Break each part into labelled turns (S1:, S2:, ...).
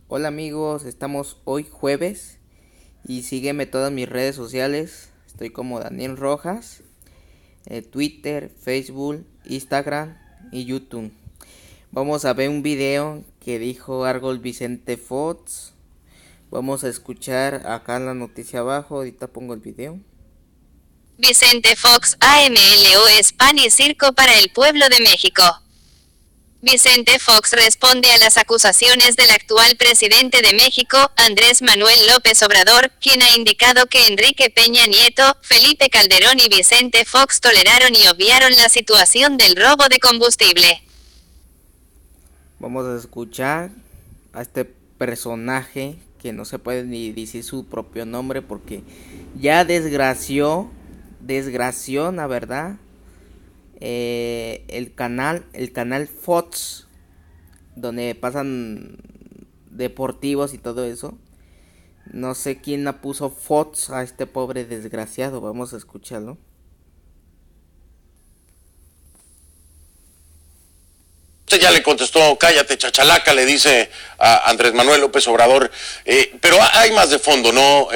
S1: Hola amigos, estamos hoy jueves y sígueme todas mis redes sociales. Estoy como Daniel Rojas, Twitter, Facebook, Instagram y YouTube. Vamos a ver un video que dijo Argol Vicente Fox. Vamos a escuchar acá en la noticia abajo, ahorita pongo el video.
S2: Vicente Fox, AMLO es pan y circo para el pueblo de México. Vicente Fox responde a las acusaciones del actual presidente de México, Andrés Manuel López Obrador, quien ha indicado que Enrique Peña Nieto, Felipe Calderón y Vicente Fox toleraron y obviaron la situación del robo de combustible.
S1: Vamos a escuchar a este personaje que no se puede ni decir su propio nombre porque ya desgració, la verdad, el canal Fox, donde pasan deportivos y todo eso. No sé quién la puso Fox a este pobre desgraciado. Vamos a escucharlo.
S3: Usted ya le contestó, cállate, chachalaca, le dice a Andrés Manuel López Obrador, pero hay más de fondo, ¿no,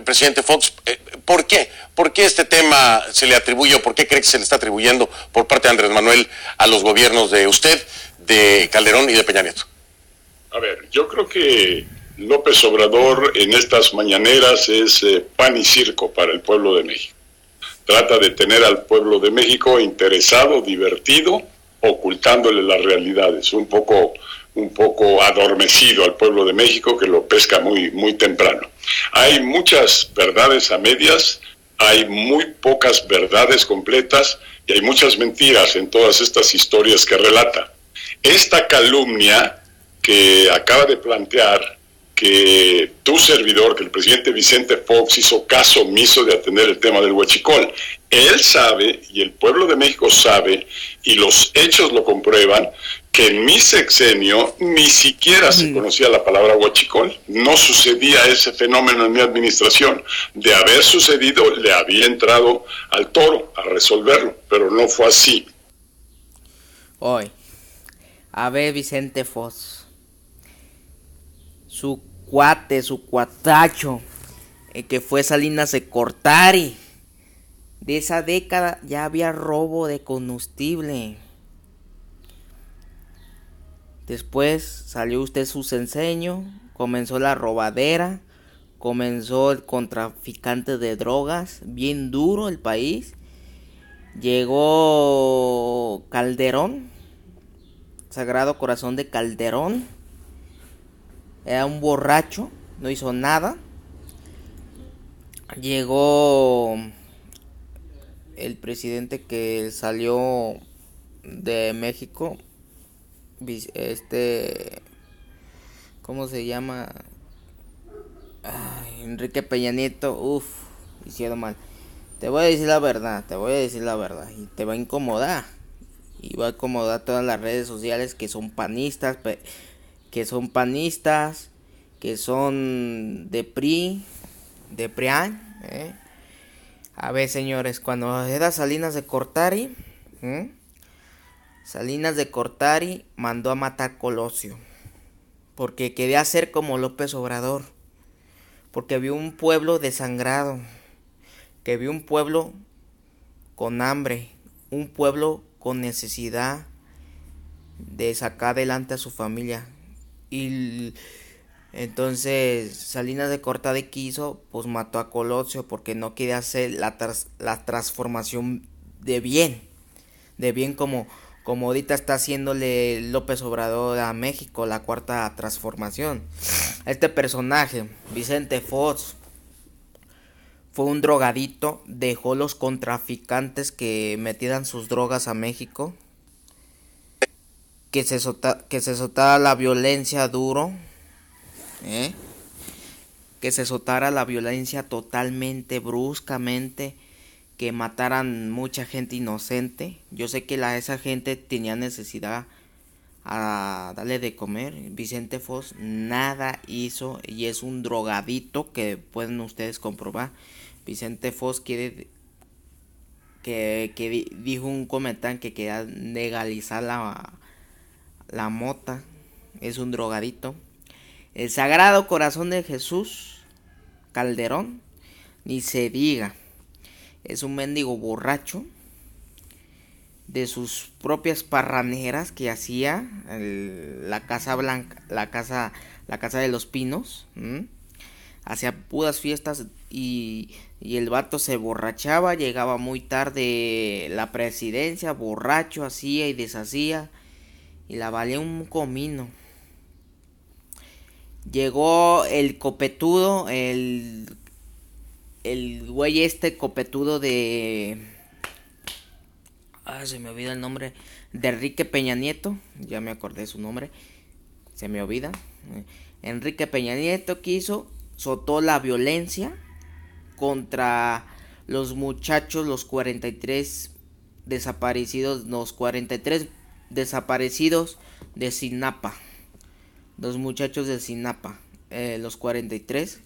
S3: presidente Fox? ¿Por qué? ¿Por qué este tema se le atribuye o por qué cree que se le está atribuyendo por parte de Andrés Manuel a los gobiernos de usted, de Calderón y de Peña Nieto?
S4: A ver, yo creo que López Obrador en estas mañaneras es pan y circo para el pueblo de México. Trata de tener al pueblo de México interesado, divertido, ocultándole las realidades, un poco adormecido al pueblo de México que lo pesca muy temprano. Hay muchas verdades a medias, hay muy pocas verdades completas y hay muchas mentiras en todas estas historias que relata. Esta calumnia que acaba de plantear que tu servidor, que el presidente Vicente Fox hizo caso omiso de atender el tema del huachicol. Él sabe, y el pueblo de México sabe, y los hechos lo comprueban, que en mi sexenio ni siquiera se conocía la palabra huachicol. No sucedía ese fenómeno en mi administración. De haber sucedido, le había entrado al toro a resolverlo, pero no fue así.
S1: Hoy, a ver Vicente Fox, su cuate, su cuatacho, el que fue Salinas de Cortari. De esa década ya había robo de combustible. Después salió usted su enseño, comenzó la robadera, comenzó el contraficante de drogas, bien duro el país. Llegó Calderón, Sagrado Corazón de Calderón. Era un borracho, no hizo nada. Llegó el presidente que salió de México, ¿cómo se llama? Enrique Peña Nieto. Hicieron mal. Te voy a decir la verdad, y te va a incomodar. Y va a incomodar todas las redes sociales que son panistas, que son de PRI, de PRIAN, A ver, señores, cuando era Salinas de Cortari, Salinas de Cortari mandó a matar Colosio, porque quería ser como López Obrador, porque vio un pueblo desangrado, que vio un pueblo con hambre, un pueblo con necesidad de sacar adelante a su familia. Y entonces Salinas de Cortari quiso, pues mató a Colosio porque no quería hacer la transformación de bien como ahorita está haciéndole López Obrador a México, la cuarta transformación. Este personaje, Vicente Fox, fue un drogadito, dejó los contraficantes que metieran sus drogas a México, que se soltara la violencia duro, ¿eh? Que se soltara la violencia totalmente, bruscamente, que mataran mucha gente inocente. Yo sé que esa gente tenía necesidad a darle de comer. Vicente Fox nada hizo y es un drogadito que pueden ustedes comprobar. Vicente Fox dijo un comentario que quería legalizar la mota. Es un drogadito. El Sagrado Corazón de Jesús, Calderón, ni se diga. Es un mendigo borracho de sus propias parraneras que hacía la Casa Blanca, la casa de los Pinos. Hacía puras fiestas y el vato se borrachaba, llegaba muy tarde la presidencia, borracho, hacía y deshacía y la valía un comino. Llegó el copetudo, el güey copetudo de... se me olvida el nombre. De Enrique Peña Nieto. Ya me acordé su nombre. Se me olvida. Enrique Peña Nieto quiso, soltó la violencia contra los muchachos, los 43 desaparecidos, los 43 desaparecidos de Sinapa. Los muchachos de Sinapa, los 43.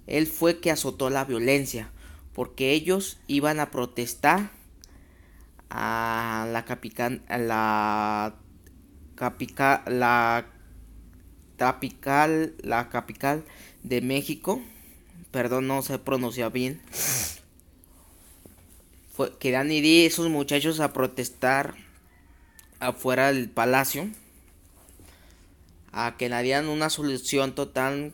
S1: Él fue que azotó la violencia porque ellos iban a protestar a la capital de México. Perdón, no se pronuncia bien. Querían ir esos muchachos a protestar afuera del palacio, a que le dieran una solución total,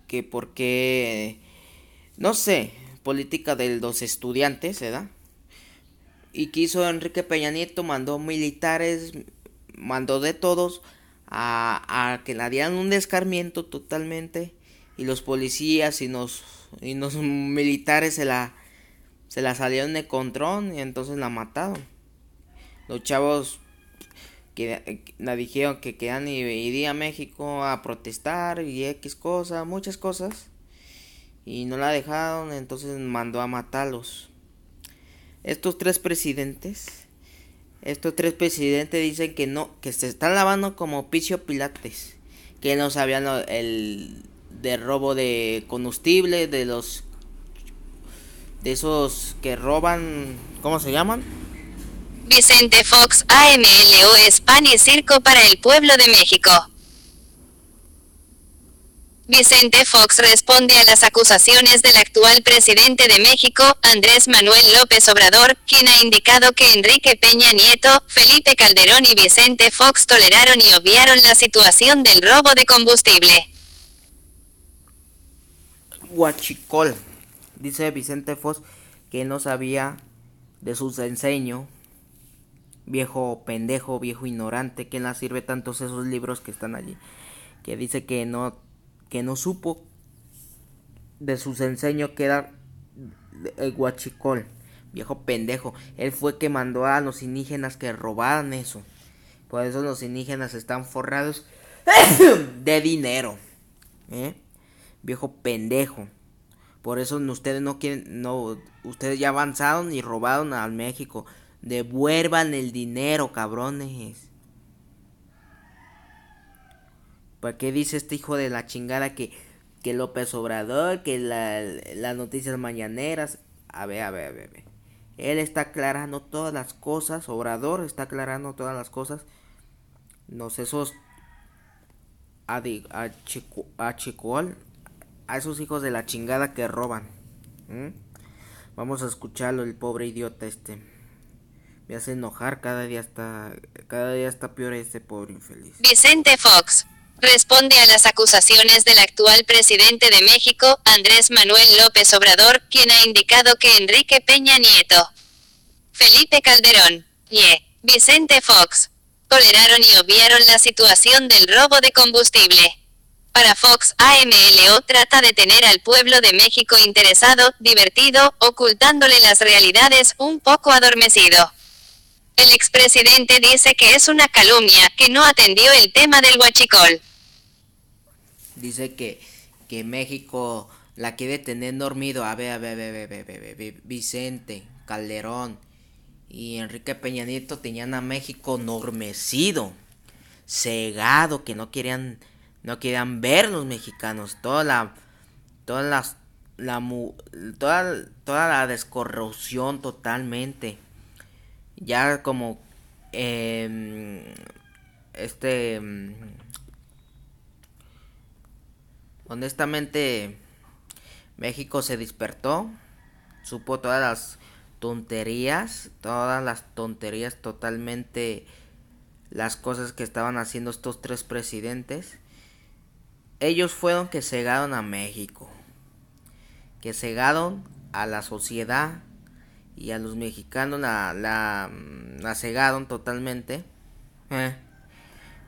S1: que porque, no sé, política de los estudiantes, ¿verdad? Y quiso Enrique Peña Nieto, mandó militares, mandó de todos a que le dieran un descarmiento totalmente, y los policías y los militares se la salieron de control y entonces la mataron. Los chavos que la dijeron que querían ir a México a protestar y X cosas, muchas cosas, y no la dejaron, entonces mandó a matarlos. Estos tres presidentes dicen que no, que se están lavando como Picio Pilates, que no sabían el de robo de combustible, de esos que roban, ¿cómo se llaman?
S2: Vicente Fox, AMLO es pan y circo para el pueblo de México. Vicente Fox responde a las acusaciones del actual presidente de México, Andrés Manuel López Obrador, quien ha indicado que Enrique Peña Nieto, Felipe Calderón y Vicente Fox toleraron y obviaron la situación del robo de combustible.
S1: Huachicol, dice Vicente Fox, que no sabía de sus enseños. Viejo pendejo, viejo ignorante, que no sirve tantos esos libros que están allí, que dice que no supo de sus enseños, que era el huachicol, viejo pendejo. Él fue que mandó a los indígenas que robaran eso, por eso los indígenas están forrados de dinero, viejo pendejo. Por eso ustedes no quieren, ustedes ya avanzaron y robaron a México. Devuelvan el dinero, cabrones. ¿Por qué dice este hijo de la chingada que López Obrador, que las noticias mañaneras? A ver. Él está aclarando todas las cosas. Obrador está aclarando todas las cosas. No sé, esos a esos hijos de la chingada que roban. Vamos a escucharlo, el pobre idiota me hace enojar, cada día está peor ese pobre infeliz.
S2: Vicente Fox responde a las acusaciones del actual presidente de México, Andrés Manuel López Obrador, quien ha indicado que Enrique Peña Nieto, Felipe Calderón y Vicente Fox toleraron y obviaron la situación del robo de combustible. Para Fox, AMLO trata de tener al pueblo de México interesado, divertido, ocultándole las realidades, un poco adormecido. El expresidente dice que es una calumnia, que no atendió el tema del huachicol.
S1: Dice que México la quiere tener dormido. A ver, Vicente Calderón y Enrique Peña Nieto tenían a México adormecido, cegado, que no querían ver los mexicanos. Toda la descorrupción totalmente. Ya como honestamente, México se despertó, supo todas las tonterías totalmente, las cosas que estaban haciendo estos tres presidentes. Ellos fueron que cegaron a México, que cegaron a la sociedad y a los mexicanos la cegaron totalmente.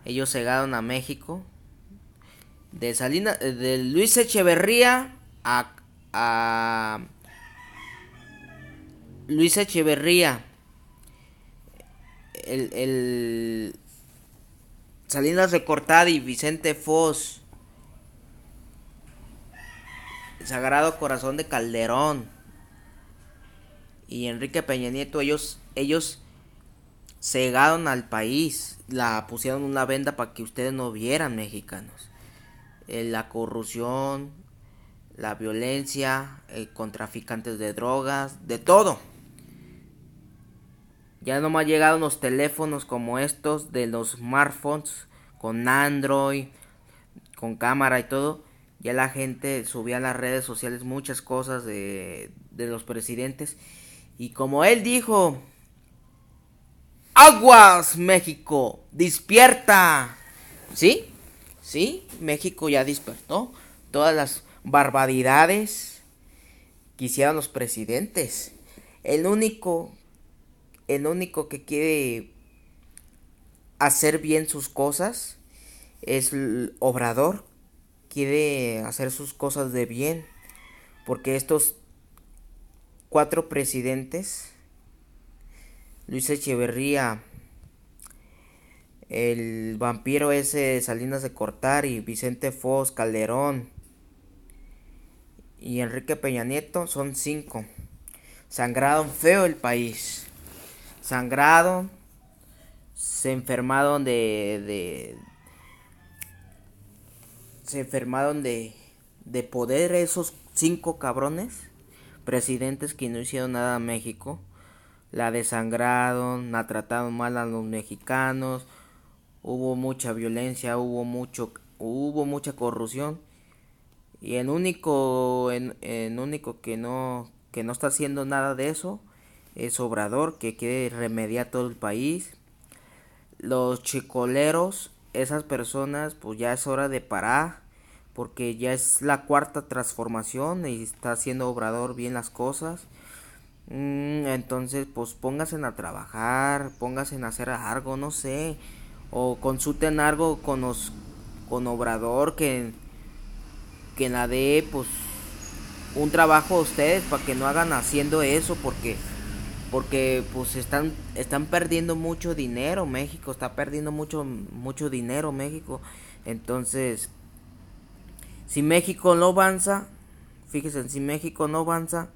S1: Ellos cegaron a México. De Luis Echeverría a Luis Echeverría, el Salinas de Gortari, Vicente Fox, el Sagrado Corazón de Calderón y Enrique Peña Nieto, ellos cegaron al país, la pusieron una venda para que ustedes no vieran, mexicanos. La corrupción, la violencia, con traficantes de drogas, de todo. Ya nomás llegaron los teléfonos como estos de los smartphones, con Android, con cámara y todo. Ya la gente subía a las redes sociales muchas cosas de los presidentes. Y como él dijo: ¡aguas, México! ¡Despierta! ¿Sí? Sí, México ya despertó. Todas las barbaridades que hicieron los presidentes. El único que quiere hacer bien sus cosas es el Obrador. Quiere hacer sus cosas de bien. Porque estos 4 presidentes, Luis Echeverría, el vampiro ese Salinas de Gortari, Vicente Fox, Calderón y Enrique Peña Nieto, son 5. Sangraron feo el país. Sangraron. Se enfermaron se enfermaron de poder esos 5 cabrones presidentes que no hicieron nada a México. La desangraron, la trataron mal a los mexicanos. Hubo mucha violencia, hubo mucha corrupción. Y el único que no está haciendo nada de eso es Obrador, que quiere remediar todo el país. Los chicoleros, esas personas, pues ya es hora de parar, porque ya es la 4ª transformación y está haciendo Obrador bien las cosas. Entonces, pues pónganse a trabajar, pónganse a hacer algo, no sé, o consulten algo con Obrador que la dé, pues, un trabajo a ustedes para que no hagan haciendo eso, porque pues están perdiendo mucho dinero. México está perdiendo mucho dinero, México. Entonces, si México no avanza, fíjense, si México no avanza,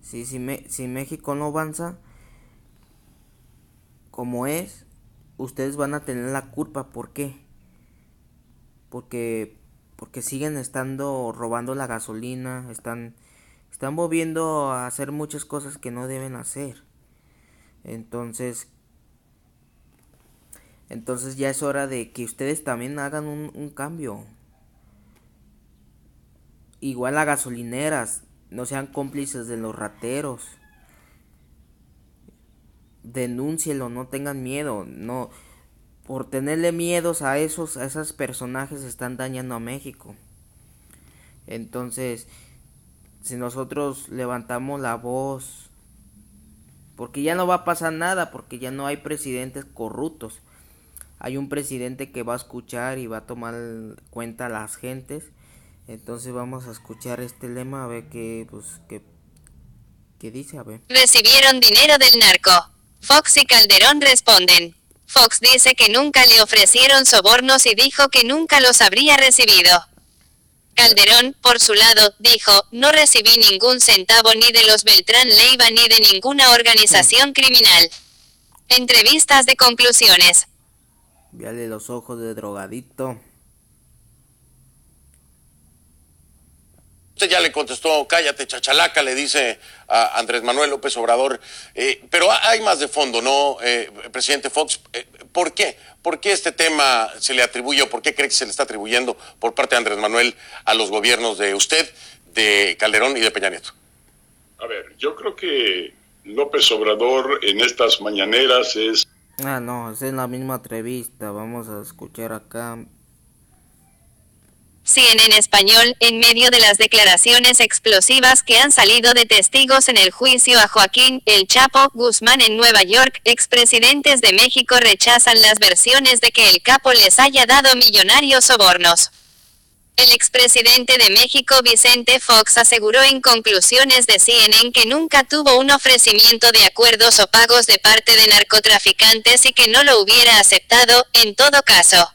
S1: si México no avanza como es, ustedes van a tener la culpa. ¿Por qué? Porque siguen robando la gasolina, están moviendo a hacer muchas cosas que no deben hacer. Entonces ya es hora de que ustedes también hagan un cambio. Igual las gasolineras, no sean cómplices de los rateros. Denúncielo, no tengan miedo. No, por tenerle miedos a esos personajes, están dañando a México. Entonces, si nosotros levantamos la voz, porque ya no va a pasar nada, porque ya no hay presidentes corruptos. Hay un presidente que va a escuchar y va a tomar cuenta a las gentes. Entonces vamos a escuchar este lema, a ver qué dice, a ver.
S2: Recibieron dinero del narco. Fox y Calderón responden. Fox dice que nunca le ofrecieron sobornos y dijo que nunca los habría recibido. Calderón, por su lado, dijo: no recibí ningún centavo ni de los Beltrán Leiva ni de ninguna organización criminal. Entrevistas de conclusiones.
S1: Véale los ojos de drogadito.
S3: Usted ya le contestó, cállate, chachalaca, le dice a Andrés Manuel López Obrador. Pero hay más de fondo, ¿no, presidente Fox? ¿Por qué? ¿Por qué este tema se le atribuye o por qué cree que se le está atribuyendo por parte de Andrés Manuel a los gobiernos de usted, de Calderón y de Peña Nieto?
S4: A ver, yo creo que López Obrador en estas mañaneras es...
S1: No, es en la misma entrevista, vamos a escuchar acá.
S2: CNN Español, en medio de las declaraciones explosivas que han salido de testigos en el juicio a Joaquín El Chapo Guzmán en Nueva York, expresidentes de México rechazan las versiones de que el capo les haya dado millonarios sobornos. El expresidente de México Vicente Fox aseguró en conclusiones de CNN que nunca tuvo un ofrecimiento de acuerdos o pagos de parte de narcotraficantes y que no lo hubiera aceptado, en todo caso.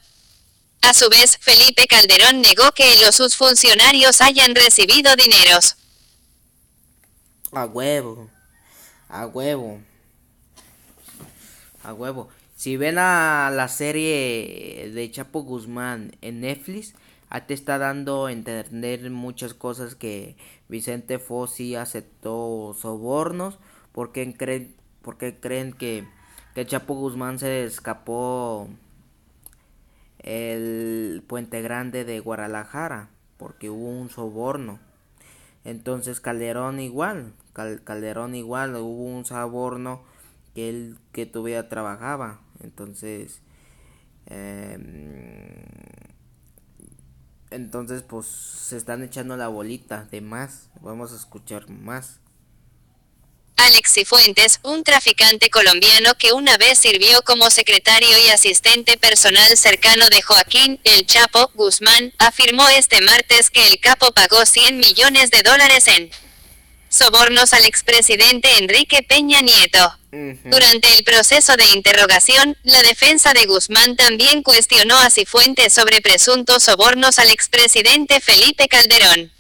S2: A su vez, Felipe Calderón negó que sus funcionarios hayan recibido dineros.
S1: A huevo, a huevo, a huevo. Si ven a la serie de Chapo Guzmán en Netflix, te está dando a entender muchas cosas que Vicente Fox sí aceptó sobornos. ¿Por qué creen que Chapo Guzmán se escapó el Puente Grande de Guadalajara? Porque hubo un soborno. Entonces Calderón igual, hubo un soborno que él que todavía trabajaba. Entonces pues se están echando la bolita de más. Vamos a escuchar más.
S2: Alex Cifuentes, un traficante colombiano que una vez sirvió como secretario y asistente personal cercano de Joaquín El Chapo Guzmán, afirmó este martes que el capo pagó $100 millones en sobornos al expresidente Enrique Peña Nieto. Durante el proceso de interrogación, la defensa de Guzmán también cuestionó a Cifuentes sobre presuntos sobornos al expresidente Felipe Calderón.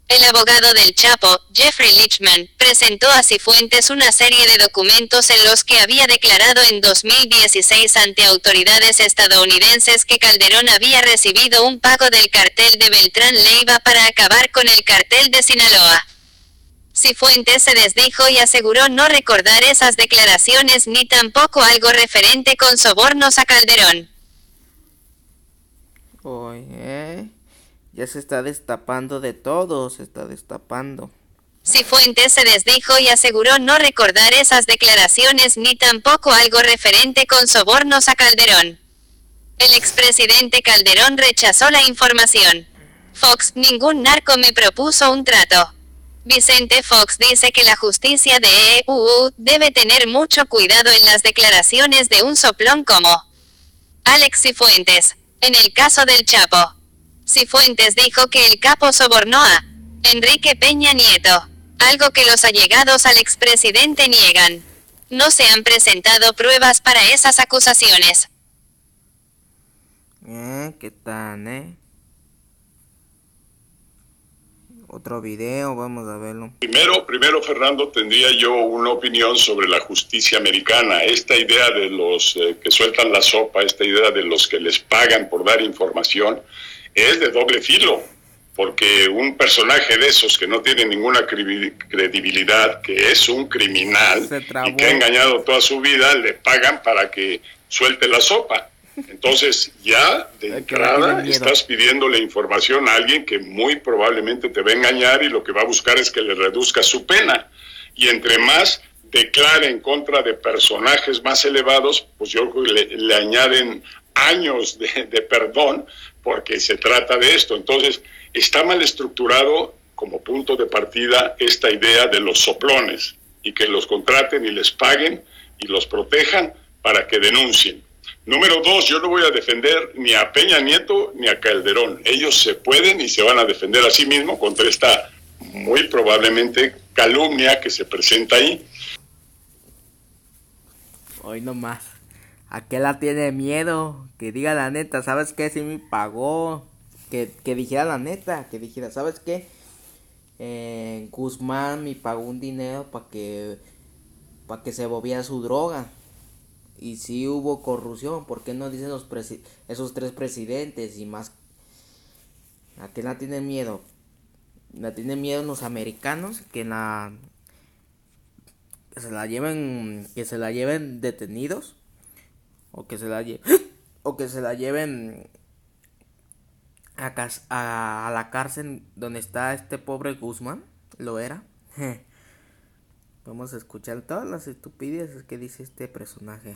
S2: El abogado del Chapo, Jeffrey Lichman, presentó a Cifuentes una serie de documentos en los que había declarado en 2016 ante autoridades estadounidenses que Calderón había recibido un pago del cartel de Beltrán Leiva para acabar con el cartel de Sinaloa. Cifuentes se desdijo y aseguró no recordar esas declaraciones ni tampoco algo referente con sobornos a Calderón.
S1: Ya se está destapando de todo, se está destapando.
S2: Cifuentes se desdijo y aseguró no recordar esas declaraciones ni tampoco algo referente con sobornos a Calderón. El expresidente Calderón rechazó la información. Fox, ningún narco me propuso un trato. Vicente Fox dice que la justicia de EU debe tener mucho cuidado en las declaraciones de un soplón como Alex Cifuentes. En el caso del Chapo, Cifuentes dijo que el capo sobornó a Enrique Peña Nieto, algo que los allegados al expresidente niegan. No se han presentado pruebas para esas acusaciones.
S1: ¿Qué tal, Otro video, vamos a verlo.
S4: Primero, Fernando, tendría yo una opinión sobre la justicia americana. Esta idea de los que sueltan la sopa, esta idea de los que les pagan por dar información, es de doble filo, porque un personaje de esos que no tiene ninguna credibilidad, que es un criminal y que ha engañado toda su vida, le pagan para que suelte la sopa. Entonces ya de entrada estás pidiéndole información a alguien que muy probablemente te va a engañar y lo que va a buscar es que le reduzca su pena. Y entre más declare en contra de personajes más elevados, pues yo creo que le añaden años de perdón, porque se trata de esto. Entonces está mal estructurado como punto de partida esta idea de los soplones, y que los contraten y les paguen y los protejan para que denuncien. Número 2, yo no voy a defender ni a Peña Nieto ni a Calderón. Ellos se pueden y se van a defender a sí mismos contra esta muy probablemente calumnia que se presenta ahí.
S1: Hoy nomás. ¿A qué la tiene miedo? Que diga la neta, ¿sabes qué? Si me pagó. Que dijera la neta, que dijera, ¿sabes qué? Guzmán me pagó un dinero para que se moviera su droga. Y sí hubo corrupción. ¿Por qué no dicen esos tres presidentes y más? ¿A qué la tienen miedo? la tienen miedo los americanos que se la lleven detenidos o que se la lleven a la cárcel donde está este pobre Guzmán. Lo era. Vamos a escuchar todas las estupideces que dice este personaje.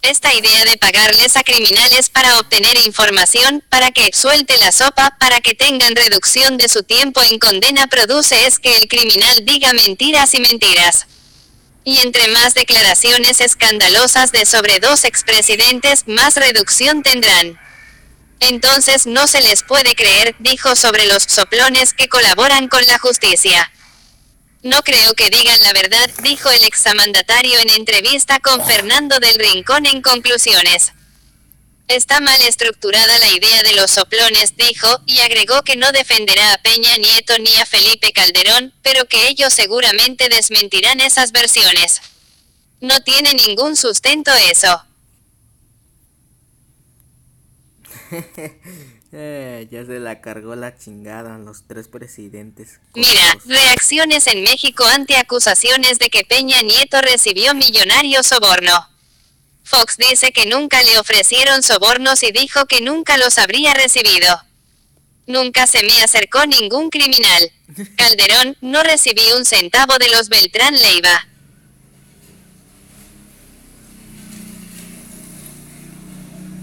S2: Esta idea de pagarles a criminales para obtener información, para que suelte la sopa, para que tengan reducción de su tiempo en condena produce es que el criminal diga mentiras y mentiras. Y entre más declaraciones escandalosas de sobre dos expresidentes, más reducción tendrán. Entonces no se les puede creer, dijo sobre los soplones que colaboran con la justicia. No creo que digan la verdad, dijo el exmandatario en entrevista con Fernando del Rincón en Conclusiones. Está mal estructurada la idea de los soplones, dijo, y agregó que no defenderá a Peña Nieto ni a Felipe Calderón, pero que ellos seguramente desmentirán esas versiones. No tiene ningún sustento eso.
S1: Ya se la cargó la chingada a los tres presidentes.
S2: Mira, reacciones en México ante acusaciones de que Peña Nieto recibió millonario soborno. Fox dice que nunca le ofrecieron sobornos y dijo que nunca los habría recibido. Nunca se me acercó ningún criminal. Calderón, no recibí un centavo de los Beltrán Leiva.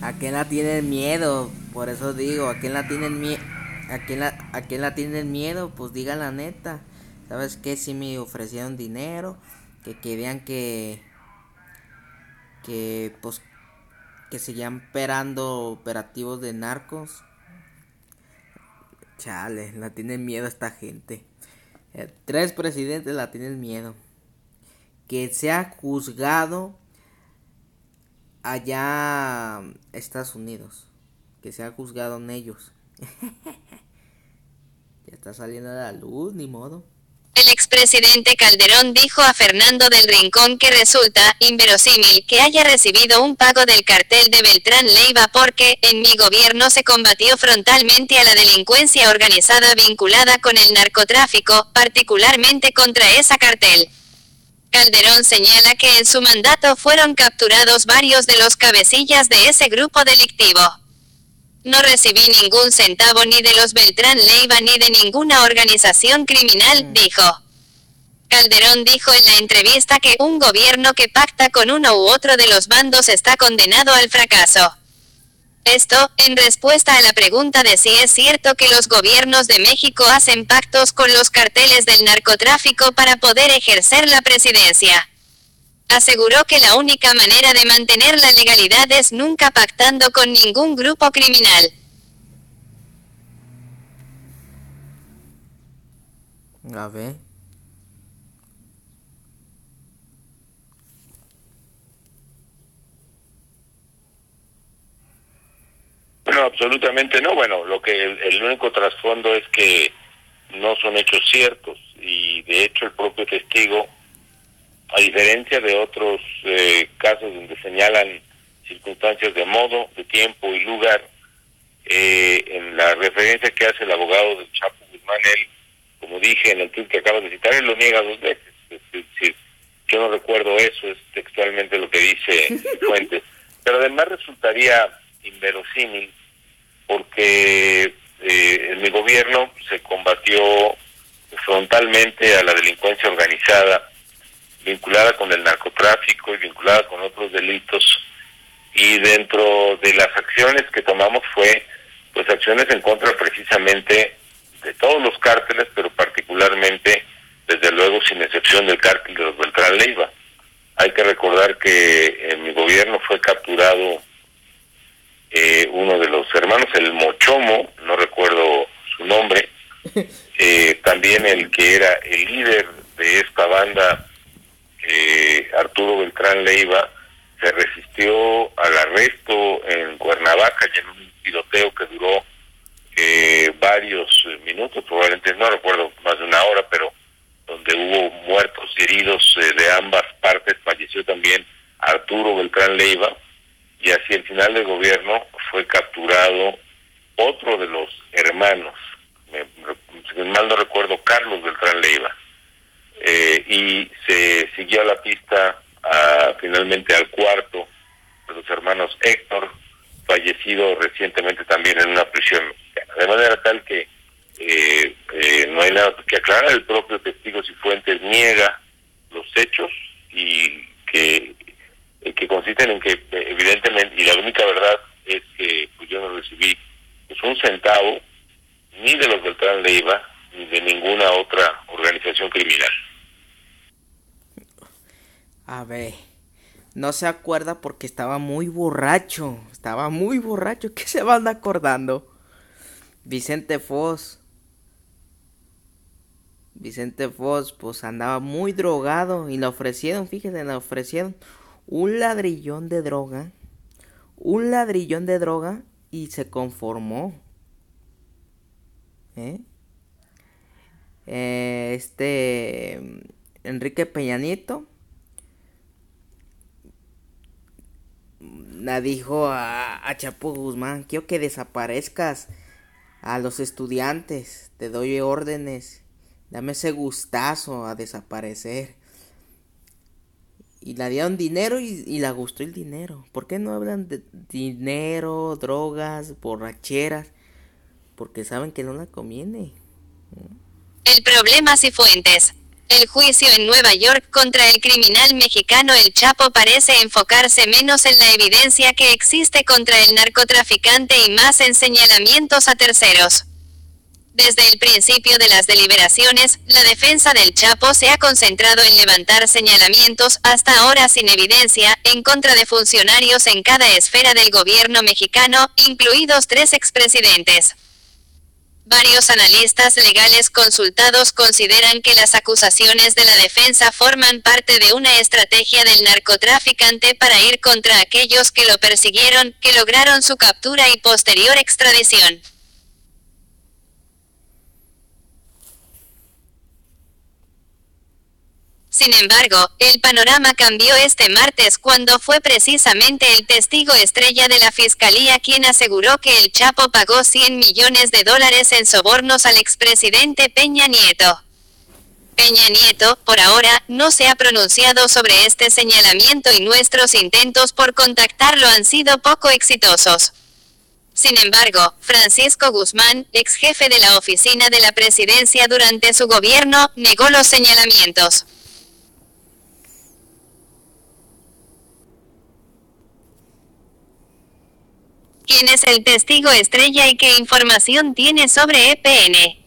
S1: ¿A quién la tienen miedo? Por eso digo, ¿a quién la tienen miedo? ¿A quién la tienen miedo? Pues digan la neta. ¿Sabes qué? Si me ofrecieron dinero, que querían que pues que seguían operando operativos de narcos. Chale, la tienen miedo esta gente. Tres presidentes la tienen miedo. Que sea juzgado allá Estados Unidos, que sea juzgado en ellos. Ya está saliendo a la luz, ni modo.
S2: El expresidente Calderón dijo a Fernando del Rincón que resulta inverosímil que haya recibido un pago del cartel de Beltrán Leiva porque en mi gobierno se combatió frontalmente a la delincuencia organizada vinculada con el narcotráfico, particularmente contra esa cartel. Calderón señala que en su mandato fueron capturados varios de los cabecillas de ese grupo delictivo. No recibí ningún centavo ni de los Beltrán Leiva ni de ninguna organización criminal, dijo. Calderón dijo en la entrevista que un gobierno que pacta con uno u otro de los bandos está condenado al fracaso. Esto, en respuesta a la pregunta de si es cierto que los gobiernos de México hacen pactos con los carteles del narcotráfico para poder ejercer la presidencia. Aseguró que la única manera de mantener la legalidad es nunca pactando con ningún grupo criminal.
S1: A ver.
S5: No, absolutamente no. Bueno, el único trasfondo es que no son hechos ciertos y de hecho el propio testigo, a diferencia de otros casos donde señalan circunstancias de modo, de tiempo y lugar, en la referencia que hace el abogado del Chapo Guzmán, él, como dije en el tweet que acabas de citar, él lo niega 2 veces. Es decir, yo no recuerdo eso, es textualmente lo que dice Fuentes. Pero además resultaría inverosímil porque en mi gobierno se combatió frontalmente a la delincuencia organizada vinculada con el narcotráfico y vinculada con otros delitos, y dentro de las acciones que tomamos fue pues acciones en contra precisamente de todos los cárteles, pero particularmente, desde luego sin excepción, del cártel de los Beltrán Leiva. Hay que recordar que en mi gobierno fue capturado uno de los hermanos, el Mochomo, no recuerdo su nombre, también el que era el líder de esta banda, Arturo Beltrán Leiva, se resistió al arresto en Cuernavaca y en un tiroteo que duró varios minutos, probablemente no recuerdo más de 1 hora, pero donde hubo muertos y heridos de ambas partes. Falleció también Arturo Beltrán Leiva, y hacia el final del gobierno fue capturado otro de los hermanos si mal no recuerdo, Carlos Beltrán Leiva. Y se siguió la pista finalmente al cuarto de los hermanos Héctor, fallecido recientemente también en una prisión mexicana. De manera tal que no hay nada que aclarar. El propio testigo Cifuentes niega los hechos y que consisten en que evidentemente, y la única verdad es que pues yo no recibí pues un centavo ni de los Beltrán Leiva ni de ninguna otra organización criminal.
S1: A ver, no se acuerda porque estaba muy borracho. ¿Qué se van acordando? Vicente Fox, pues andaba muy drogado y le ofrecieron, fíjense, un ladrillón de droga y se conformó. Enrique Peña Nieto le dijo a Chapo Guzmán: quiero que desaparezcas a los estudiantes, te doy órdenes, dame ese gustazo a desaparecer. Y le dieron dinero y le gustó el dinero. ¿Por qué no hablan de dinero, drogas, borracheras? Porque saben que no la conviene.
S2: El problema Cifuentes. El juicio en Nueva York contra el criminal mexicano El Chapo parece enfocarse menos en la evidencia que existe contra el narcotraficante y más en señalamientos a terceros. Desde el principio de las deliberaciones, la defensa del Chapo se ha concentrado en levantar señalamientos, hasta ahora sin evidencia, en contra de funcionarios en cada esfera del gobierno mexicano, incluidos 3 expresidentes. Varios analistas legales consultados consideran que las acusaciones de la defensa forman parte de una estrategia del narcotraficante para ir contra aquellos que lo persiguieron, que lograron su captura y posterior extradición. Sin embargo, el panorama cambió este martes cuando fue precisamente el testigo estrella de la fiscalía quien aseguró que el Chapo pagó $100 millones en sobornos al expresidente Peña Nieto. Peña Nieto, por ahora, no se ha pronunciado sobre este señalamiento y nuestros intentos por contactarlo han sido poco exitosos. Sin embargo, Francisco Guzmán, ex jefe de la oficina de la presidencia durante su gobierno, negó los señalamientos. ¿Quién es el testigo estrella y qué información tiene sobre EPN?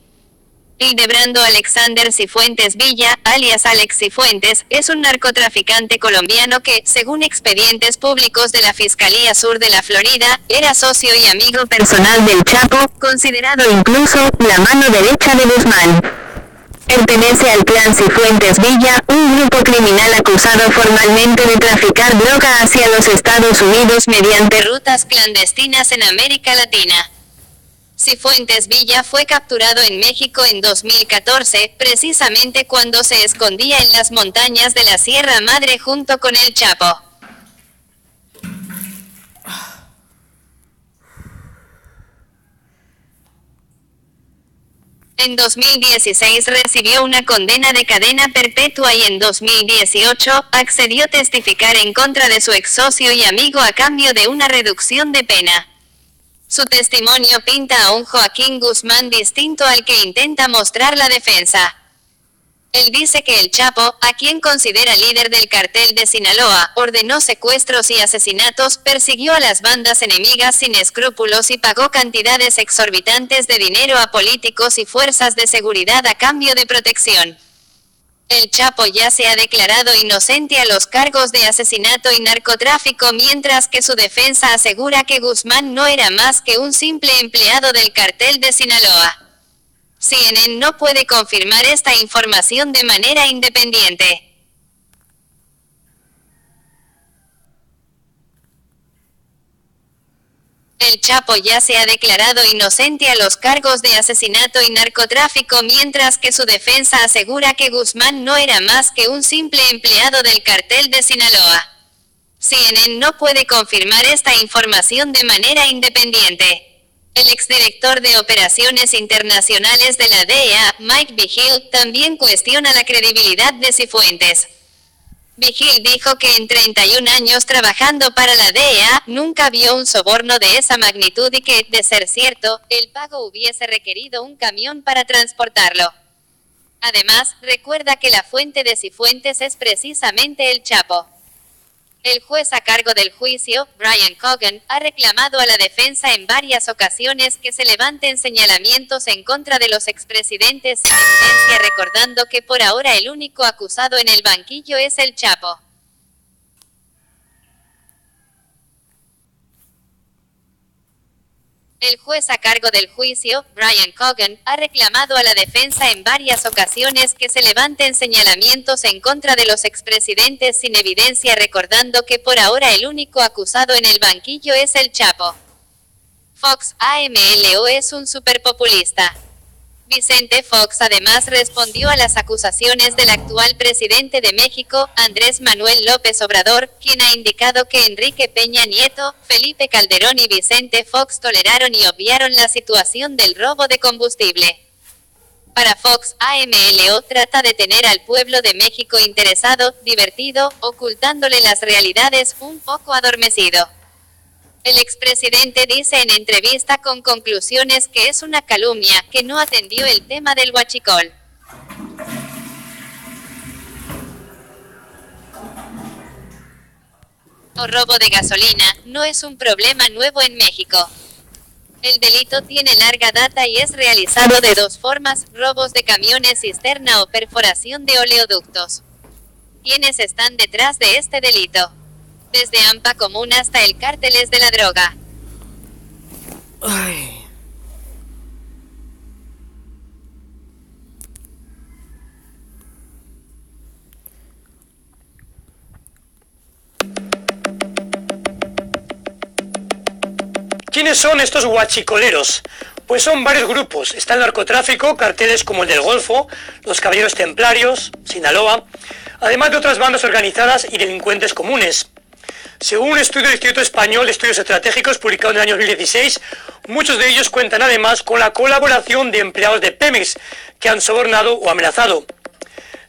S2: Hildebrando Alexander Cifuentes Villa, alias Alex Cifuentes, es un narcotraficante colombiano que, según expedientes públicos de la Fiscalía Sur de la Florida, era socio y amigo personal del Chapo, considerado incluso la mano derecha de Guzmán. Pertenece al clan Cifuentes Villa, un grupo criminal acusado formalmente de traficar droga hacia los Estados Unidos mediante rutas clandestinas en América Latina. Cifuentes Villa fue capturado en México en 2014, precisamente cuando se escondía en las montañas de la Sierra Madre junto con el Chapo. En 2016 recibió una condena de cadena perpetua y en 2018 accedió a testificar en contra de su ex socio y amigo a cambio de una reducción de pena. Su testimonio pinta a un Joaquín Guzmán distinto al que intenta mostrar la defensa. Él dice que el Chapo, a quien considera líder del cartel de Sinaloa, ordenó secuestros y asesinatos, persiguió a las bandas enemigas sin escrúpulos y pagó cantidades exorbitantes de dinero a políticos y fuerzas de seguridad a cambio de protección. El Chapo ya se ha declarado inocente a los cargos de asesinato y narcotráfico, mientras que su defensa asegura que Guzmán no era más que un simple empleado del cartel de Sinaloa. CNN no puede confirmar esta información de manera independiente. El Chapo ya se ha declarado inocente a los cargos de asesinato y narcotráfico, mientras que su defensa asegura que Guzmán no era más que un simple empleado del cartel de Sinaloa. CNN no puede confirmar esta información de manera independiente. El exdirector de Operaciones Internacionales de la DEA, Mike Vigil, también cuestiona la credibilidad de Cifuentes. Vigil dijo que en 31 años trabajando para la DEA, nunca vio un soborno de esa magnitud y que, de ser cierto, el pago hubiese requerido un camión para transportarlo. Además, recuerda que la fuente de Cifuentes es precisamente el Chapo. El juez a cargo del juicio, Brian Cogan, ha reclamado a la defensa en varias ocasiones que se levanten señalamientos en contra de los expresidentes sin evidencia, recordando que por ahora el único acusado en el banquillo es el Chapo. El juez a cargo del juicio, Brian Cogan, ha reclamado a la defensa en varias ocasiones que se levanten señalamientos en contra de los expresidentes sin evidencia, recordando que por ahora el único acusado en el banquillo es el Chapo. Fox AMLO es un superpopulista. Vicente Fox además respondió a las acusaciones del actual presidente de México, Andrés Manuel López Obrador, quien ha indicado que Enrique Peña Nieto, Felipe Calderón y Vicente Fox toleraron y obviaron la situación del robo de combustible. Para Fox AMLO trata de tener al pueblo de México interesado, divertido, ocultándole las realidades, un poco adormecido. El expresidente dice en entrevista con Conclusiones que es una calumnia, que no atendió el tema del huachicol. O robo de gasolina, no es un problema nuevo en México. El delito tiene larga data y es realizado de dos formas, robos de camiones cisterna o perforación de oleoductos. ¿Quiénes están detrás de este delito? Desde AMPA Común hasta el Cárteles de la Droga.
S1: Ay.
S6: ¿Quiénes son estos huachicoleros? Pues son varios grupos. Está el narcotráfico, carteles como el del Golfo, los Caballeros Templarios, Sinaloa, además de otras bandas organizadas y delincuentes comunes. Según un estudio del Instituto Español de Estudios Estratégicos publicado en el año 2016, muchos de ellos cuentan además con la colaboración de empleados de Pemex, que han sobornado o amenazado.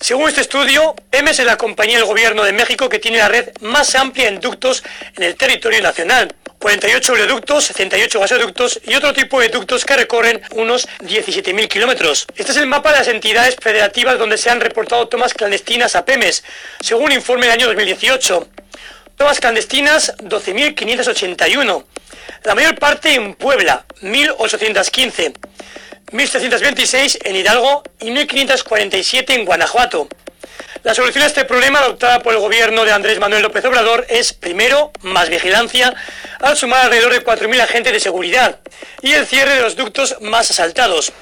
S6: Según este estudio, Pemex es la compañía del gobierno de México que tiene la red más amplia en ductos en el territorio nacional. 48 oleoductos, 78 gasoductos y otro tipo de ductos que recorren unos 17.000 kilómetros. Este es el mapa de las entidades federativas donde se han reportado tomas clandestinas a Pemex, según un informe del año 2018. Tomas clandestinas, 12.581. La mayor parte en Puebla, 1.815. 1.726 en Hidalgo y 1.547 en Guanajuato. La solución a este problema adoptada por el gobierno de Andrés Manuel López Obrador es, primero, más vigilancia, al sumar alrededor de 4.000 agentes de seguridad, y el cierre de los ductos más asaltados.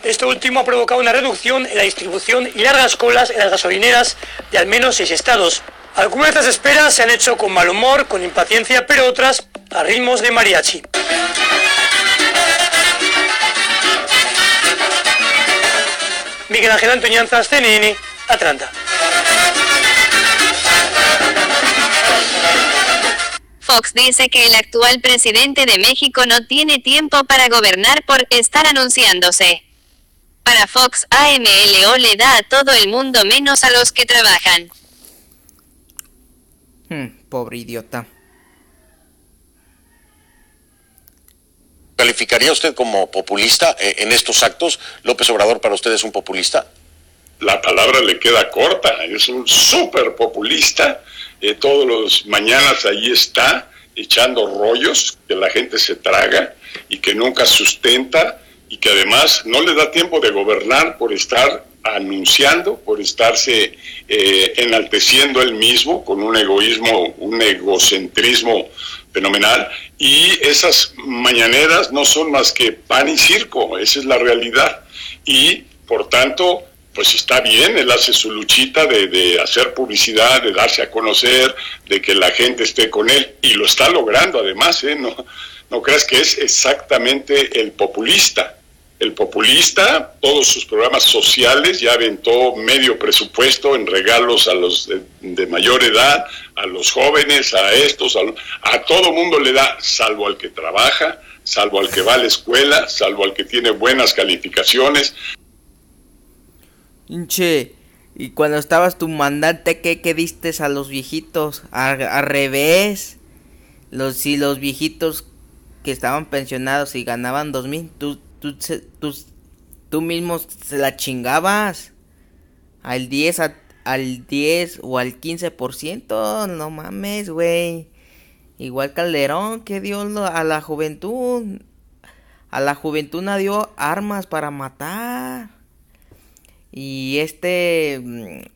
S6: Esto último ha provocado una reducción en la distribución y largas colas en las gasolineras de al menos 6 estados. Algunas de estas esperas se han hecho con mal humor, con impaciencia, pero otras a ritmos de mariachi. Miguel Ángel Antoñanzas, CNN, Atlanta.
S2: Fox dice que el actual presidente de México no tiene tiempo para gobernar por estar anunciándose. Para Fox, AMLO le da a todo el mundo menos a los que trabajan.
S1: Pobre idiota.
S3: ¿Calificaría usted como populista en estos actos? ¿López Obrador para usted es un populista?
S4: La palabra le queda corta, es un súper populista. Todos los mañanas ahí está, echando rollos que la gente se traga y que nunca sustenta y que además no le da tiempo de gobernar por estar anunciando, por estarse enalteciendo él mismo con un egoísmo, un egocentrismo fenomenal. Y esas mañaneras no son más que pan y circo, esa es la realidad. Y por tanto, pues está bien, él hace su luchita de hacer publicidad, de darse a conocer, de que la gente esté con él, y lo está logrando además, no creas que es exactamente el populista. el populista, todos sus programas sociales, ya aventó medio presupuesto en regalos a los de mayor edad, a los jóvenes, a estos, a todo mundo le da, salvo al que trabaja, salvo al que va a la escuela, salvo al que tiene buenas calificaciones.
S1: Hinche, y cuando estabas tu mandante, ¿qué diste a los viejitos? Al revés. Si los viejitos que estaban pensionados y ganaban 2,000, tú mismo se la chingabas al 10 o al 15%, no mames, güey. Igual Calderón que dio a la juventud. A la juventud no dio armas para matar. Y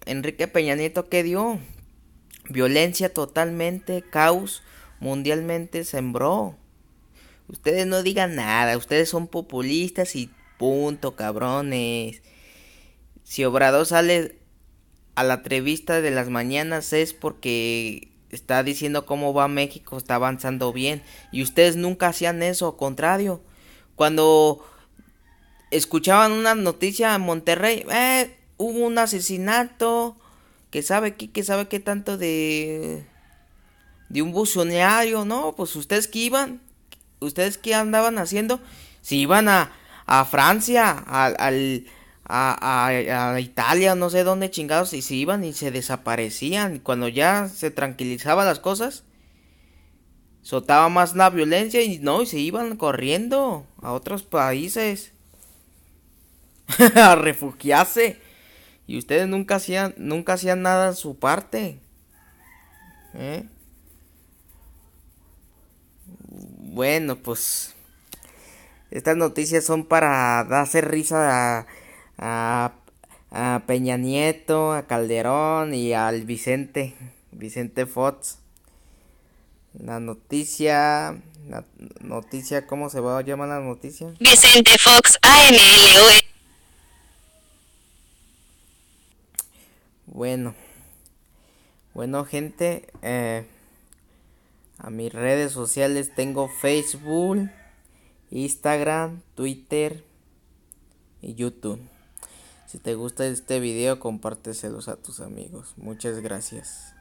S1: Enrique Peña Nieto, ¿qué dio? Violencia totalmente, caos mundialmente sembró. Ustedes no digan nada, ustedes son populistas y punto, cabrones. Si Obrador sale a la entrevista de las mañanas es porque está diciendo cómo va México, está avanzando bien. Y ustedes nunca hacían eso, al contrario. Cuando escuchaban una noticia en Monterrey, hubo un asesinato, que sabe qué tanto de un buzoneario, ¿no? Pues ustedes qué andaban haciendo, si iban a Francia, a Italia, no sé dónde chingados, y se iban y se desaparecían. Cuando ya se tranquilizaban las cosas, soltaba más la violencia y se iban corriendo a otros países a refugiarse. Y ustedes nunca hacían nada en su parte. Bueno, pues estas noticias son para hacer risa a Peña Nieto, a Calderón y al Vicente Fox. La noticia, ¿cómo se va a llamar la noticia?
S2: Vicente Fox, AMLO.
S1: Bueno gente, a mis redes sociales tengo Facebook, Instagram, Twitter y YouTube. Si te gusta este video, compárteselos a tus amigos. Muchas gracias.